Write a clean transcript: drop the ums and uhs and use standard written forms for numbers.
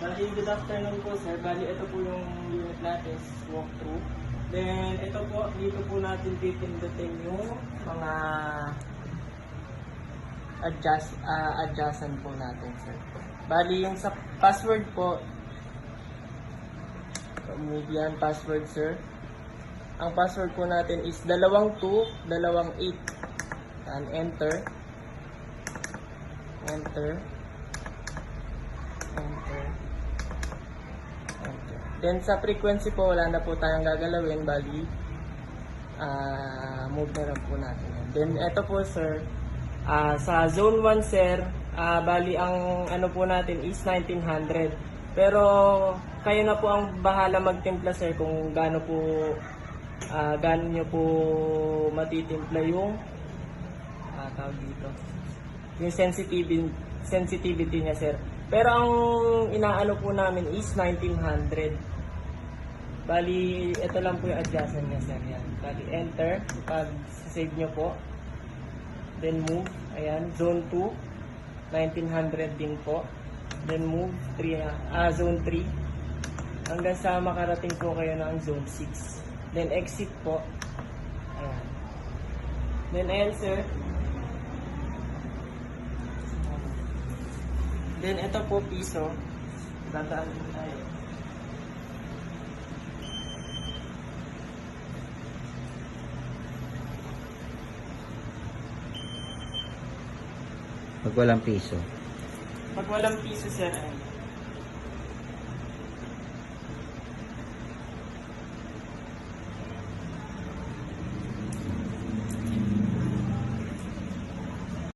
Bali, good afternoon po sir. Bali, ito po yung unit natin, walkthrough. Then, ito po, dito po natin pipindutin yung mga adjustment po natin sir. Bali, yung sa password po, remove yan, password sir. Ang password po natin is 22, 28. And enter. Enter. Enter. Enter. Then sa frequency po, wala na po tayong gagalawin. Bali, move na lang po natin. Then ito po sir, sa zone 1 sir, bali ang ano po natin is 1900. Pero kayo na po ang bahala magtimpla sir kung gaano nyo po matitimpla yung tawag dito, yung sensitivity niya sir. Pero ang inaano po namin is 1900. Bali, ito lang po yung adjustment niya sir. Yan. Bali, enter pag save nyo po. Then move, ayan, zone 2 1900 din po. Then move 3, zone 3 hanggang sa makarating po kayo ng zone 6. Then exit po. Ayan. Then ayan sir. Then ito po piso. Dadaan po tayo. Pag walang piso. Pag walang piso sir, ayan.